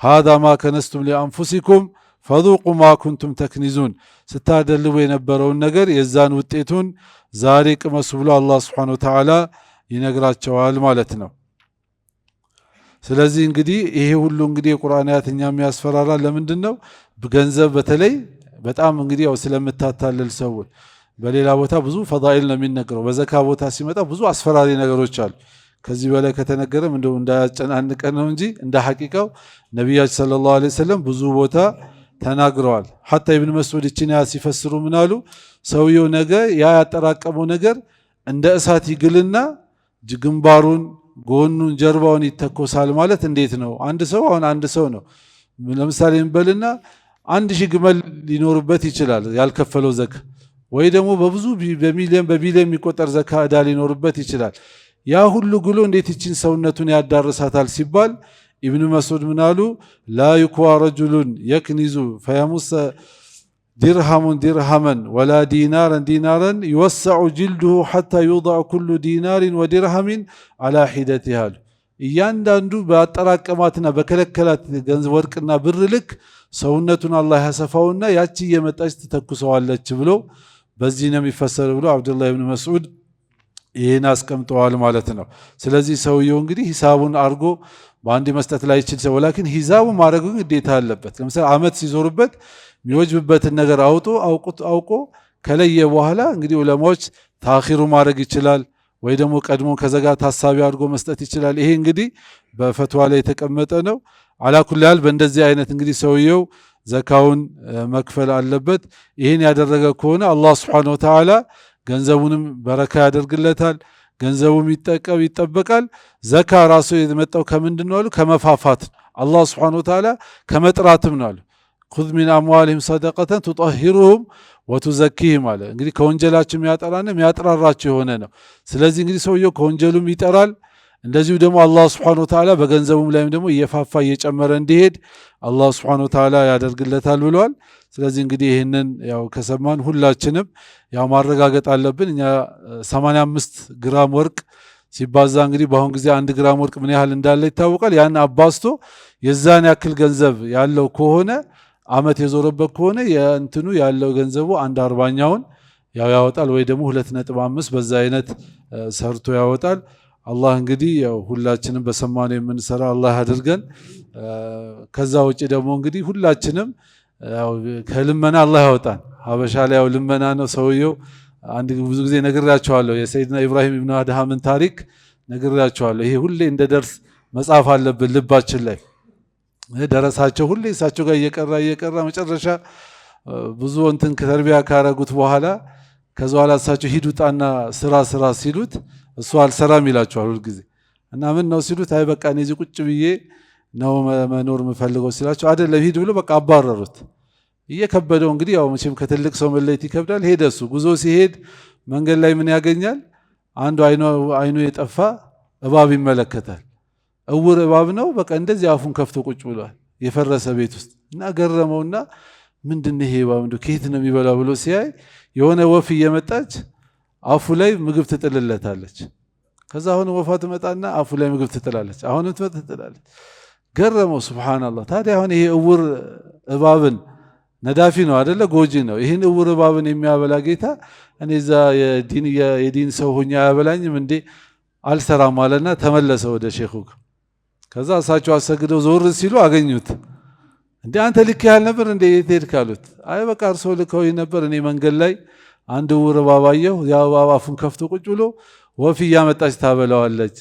ሃዛ ማ ከነስቱም ሊአንፉሲኩም ፈዙቁ ማ ኩንቱም ተክኒዙን፣ ስታደልቡ የነበረውን ነገር የዛን ውጤቱን ዛሬ ቅመሱ ብሎ አላህ ስብሓነሁ ወተዓላ ይነግራቸዋል ማለት ነው። ስለዚህ እንግዲህ ይሄ ሁሉ እንግዲህ የቁርአን አያት እኛ የሚያስፈራራ ለምንድን ነው? ገንዘብ በተለይ በጣም እንግዲህ ያው ስለምታታልል ሰውን። በሌላ ቦታ ብዙ ፈዳኢል ነው የሚነገረው። በዘካ ቦታ ሲመጣ ብዙ አስፈራሪ ነገሮች አሉ። ከዚህ በላይ ከተነገረም እንደው እንዳያጨናንቀን ነው እንጂ እንደ ሐቂቃው ነቢያችን ሰለላሁ ዐለይሂ ወሰለም ብዙ ቦታ ተናግረዋል። ሐታ ኢብኑ መስዑድ እቺን አያት ሲፈስሩ ምን አሉ? ሰውየው ነገ ያ ያጠራቀመው ነገር እንደ እሳት ይግልና ግንባሩን፣ ጎኑን፣ ጀርባውን ይተኮሳል ማለት እንዴት ነው? አንድ ሰው አሁን አንድ ሰው ነው ለምሳሌ እንበልና 1000 ግመል ሊኖርበት ይችላል ያልከፈለው ዘካ ወይ ደግሞ በብዙ በሚሊዮን የሚቆጠር ዘካ ዕዳ ሊኖርበት ይችላል። ያ ሁሉ ግሎ እንዴት ይችን ሰውነቱን ያዳርሳታል ሲባል ኢብኑ መስዑድ ምናሉ ላ ይኩዋ ረጁሉን የክኒዙ ፈየሙሰ ድርሃሙን ድርሃመን ወላ ዲናረን ዲናረን ይወሰዑ ጅልዱሁ ሐታ ዩضዕ ኩሉ ዲናሪን ወድርሃሚን አላ ሒደቲሃ አሉ። እያንዳንዱ በአጠራቀማትና በከለከላት ገንዘብ ወርቅና ብር ልክ ሰውነቱን አላህ ያሰፋውና ያቺ እየመጣች ትተኩሰዋለች ብሎ በዚህ ነው የሚፈሰር ብሎ አብዱላህ ኢብኑ መስዑድ ይህን አስቀምጠዋል ማለት ነው። ስለዚህ ሰውየው እንግዲህ ሂሳቡን አርጎ በአንድ መስጠት ላይ ይችል ሰው ላኪን ሂሳቡ ማድረጉ ግዴታ አለበት። ለምሳሌ አመት ሲዞርበት የሚወጅብበትን ነገር አውቆ ከለየ በኋላ እንግዲህ ዑለማዎች ታኺሩ ማድረግ ይችላል ወይ ደግሞ ቀድሞ ከዘጋ ታሳቢ አድርጎ መስጠት ይችላል። ይሄ እንግዲህ በፈትዋ ላይ የተቀመጠ ነው። አላኩል ያህል በእንደዚህ አይነት እንግዲህ ሰውየው ዘካውን መክፈል አለበት። ይህን ያደረገ ከሆነ አላህ ሱብሓነሁ ወተዓላ ገንዘቡንም በረካ ያደርግለታል፣ ገንዘቡም ይጠበቃል። ዘካ ራሱ የመጣው ከምንድን ነው አሉ? ከመፋፋት አላህ ሱብሓነሁ ወተዓላ ከመጥራትም ነው አሉ። ኩዝ ሚን አምዋሊሂም ሰደቀተን ቱጠሂሩሁም ወቱዘኪሂም አለ። እንግዲህ ከወንጀላቸው የሚያጠራና የሚያጠራራቸው የሆነ ነው። ስለዚህ እንግዲህ ሰውየው ከወንጀሉም ይጠራል፣ እንደዚሁ ደግሞ አላህ ሱብሓነሁ ወተዓላ በገንዘቡም ላይም ደግሞ እየፋፋ እየጨመረ እንዲሄድ አላህ ሱብሓነሁ ወተዓላ ያደርግለታል ብለዋል። ስለዚህ እንግዲህ ይህንን ያው ከሰማን ሁላችንም ያው ማረጋገጥ አለብን። እኛ 85 ግራም ወርቅ ሲባዛ እንግዲህ በአሁን ጊዜ 1 ግራም ወርቅ ምን ያህል እንዳለ ይታወቃል። ያን አባዝቶ የዛን ያክል ገንዘብ ያለው ከሆነ አመት የዞረበት ከሆነ የእንትኑ ያለው ገንዘቡ 1/40ኛውን ያው ያወጣል ወይ ደግሞ 2.5 በዛ አይነት ሰርቶ ያወጣል። አላህ እንግዲህ ያው ሁላችንም በሰማነው የምንሰራ አላህ አድርገን። ከዛ ውጪ ደግሞ እንግዲህ ሁላችንም ያው ከልመና አላህ ያወጣን። ሀበሻ ላይ ያው ልመና ነው ሰውየው። አንድ ብዙ ጊዜ ነግራቸዋለሁ የሰይድና ኢብራሂም ኢብኑ አድሃምን ታሪክ ነግራቸዋለሁ። ይሄ ሁሌ እንደ ደርስ መጻፍ አለብን ልባችን ላይ። ደረሳቸው ሁሌ እሳቸው ጋር እየቀራ መጨረሻ ብዙ እንትን ከተርቢያ ካረጉት በኋላ ከዛ በኋላ እሳቸው ሂዱጣና ስራ ሲሉት እሱ አልሰራም ይላቸዋል ሁልጊዜ። እና ምን ነው ሲሉት አይ በቃ እኔ እዚህ ቁጭ ብዬ ነው መኖር የምፈልገው ሲላቸው አይደለም ሂድ ብሎ በቃ አባረሩት። እየከበደው እንግዲህ ያው መቼም ከትልቅ ሰው መለየት ይከብዳል። ሄደ እሱ ጉዞ ሲሄድ መንገድ ላይ ምን ያገኛል? አንዱ አይኑ የጠፋ እባብ ይመለከታል። እውር እባብ ነው። በቃ እንደዚህ አፉን ከፍቶ ቁጭ ብሏል የፈረሰ ቤት ውስጥ። እና ገረመውና ምንድነው ይሄ እባብ እንደው ከየት ነው የሚበላው ብሎ ሲያይ የሆነ ወፍ እየመጣች አፉ ላይ ምግብ ትጥልለታለች። ከዛ አሁን ወፏ ትመጣና አፉ ላይ ምግብ ትጥላለች፣ አሁንም ትጥላለች። ገረመው ሱብሃንአላህ። ታዲያ አሁን ይሄ እውር እባብን ነዳፊ ነው አይደለ? ጎጂ ነው። ይህን እውር እባብን የሚያበላ ጌታ እኔ እዛ የዲን ሰው ሆኜ አያበላኝም እንዴ? አልሰራም አለና ተመለሰ ወደ ሼኹ። ከዛ እሳቸው አሰግደው ዞር ሲሉ አገኙት። እንዴ አንተ ልክ ያህል ነበር እንዴ የት ሄድክ አሉት። አይ በቃ እርሶ ልከውኝ ነበር፣ እኔ መንገድ ላይ አንድ እውር እባብ አየሁ። ያ እባብ አፉን ከፍቶ ቁጭ ብሎ ወፍ እያመጣች ታበላዋለች።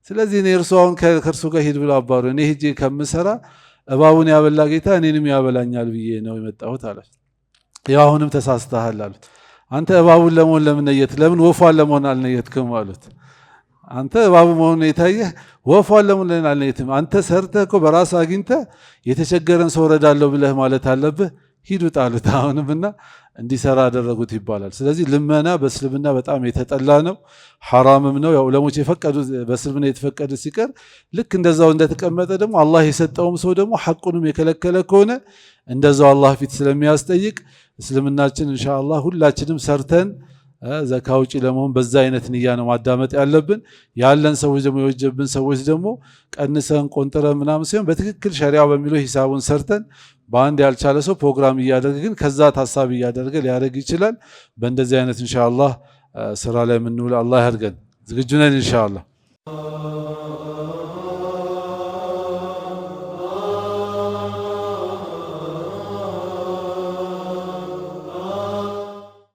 ስለዚህ እኔ እርሶ አሁን ከእርሶ ጋር ሂድ ብሎ አባሩ፣ እኔ ሂጄ ከምሰራ እባቡን ያበላ ጌታ እኔንም ያበላኛል ብዬ ነው የመጣሁት አሉት። ያው አሁንም ተሳስተሃል አሉት። አንተ እባቡን ለመሆን ለምን ነየት? ለምን ወፏን ለመሆን አልነየትክም አሉት። አንተ እባቡ መሆኑ የታየህ ወፏን ለምን አልነየትም? አንተ ሰርተህ እኮ በራስህ አግኝተህ የተቸገረን ሰው ረዳለሁ ብለህ ማለት አለብህ። ሂዱ ጣሉት አሁንምና እንዲሰራ አደረጉት ይባላል። ስለዚህ ልመና በእስልምና በጣም የተጠላ ነው፣ ሐራምም ነው። ያው ዑለሞች የፈቀዱት በእስልምና የተፈቀደ ሲቀር ልክ እንደዛው እንደተቀመጠ ደግሞ አላህ የሰጠውም ሰው ደግሞ ሐቁንም የከለከለ ከሆነ እንደዛው አላህ ፊት ስለሚያስጠይቅ እስልምናችን ኢንሻአላህ ሁላችንም ሰርተን ዘካ ውጪ ለመሆን በዛ አይነት ንያ ነው ማዳመጥ ያለብን። ያለን ሰዎች ደግሞ የወጀብን ሰዎች ደግሞ ቀንሰን ቆንጥረን ምናምን ሲሆን በትክክል ሸሪዓው በሚለው ሂሳቡን ሰርተን በአንድ ያልቻለ ሰው ፕሮግራም እያደረገ ግን ከዛ ታሳቢ እያደረገ ሊያደርግ ይችላል። በእንደዚህ አይነት ኢንሻአላህ ስራ ላይ የምንውል አላህ ያድርገን። ዝግጁ ነን ኢንሻአላህ።